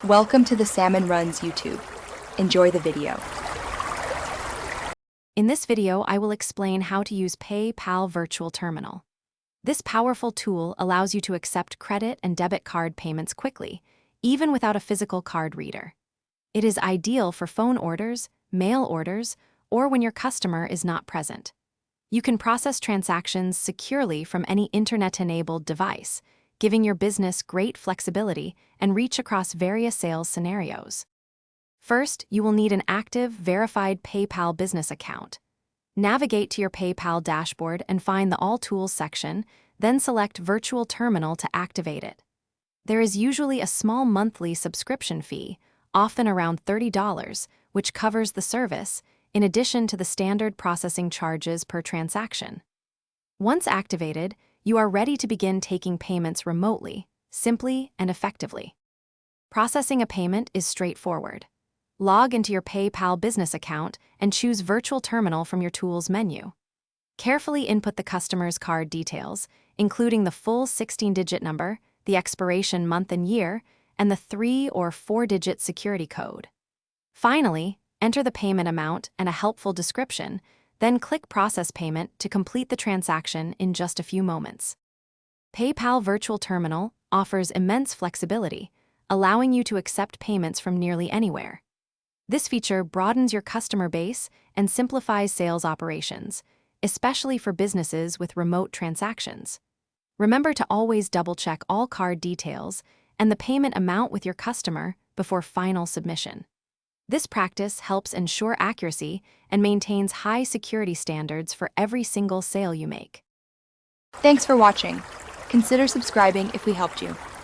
Welcome to the Salmon Runs YouTube. Enjoy the video. In this video, I will explain how to use PayPal Virtual Terminal. This powerful tool allows you to accept credit and debit card payments quickly, even without a physical card reader. It is ideal for phone orders, mail orders, or when your customer is not present. You can process transactions securely from any internet-enabled device, giving your business great flexibility and reach across various sales scenarios. First, you will need an active, verified PayPal business account. Navigate to your PayPal dashboard and find the All Tools section, then select Virtual Terminal to activate it. There is usually a small monthly subscription fee, often around $30, which covers the service, in addition to the standard processing charges per transaction. Once activated, you are ready to begin taking payments remotely, simply and effectively. Processing a payment is straightforward. Log into your PayPal business account and choose Virtual Terminal from your Tools menu. Carefully input the customer's card details, including the full 16-digit number, the expiration month and year, and the 3- or 4-digit security code. Finally, enter the payment amount and a helpful description, then click Process Payment to complete the transaction in just a few moments. PayPal Virtual Terminal offers immense flexibility, allowing you to accept payments from nearly anywhere. This feature broadens your customer base and simplifies sales operations, especially for businesses with remote transactions. Remember to always double-check all card details and the payment amount with your customer before final submission. This practice helps ensure accuracy and maintains high security standards for every single sale you make. Thanks for watching. Consider subscribing if we helped you.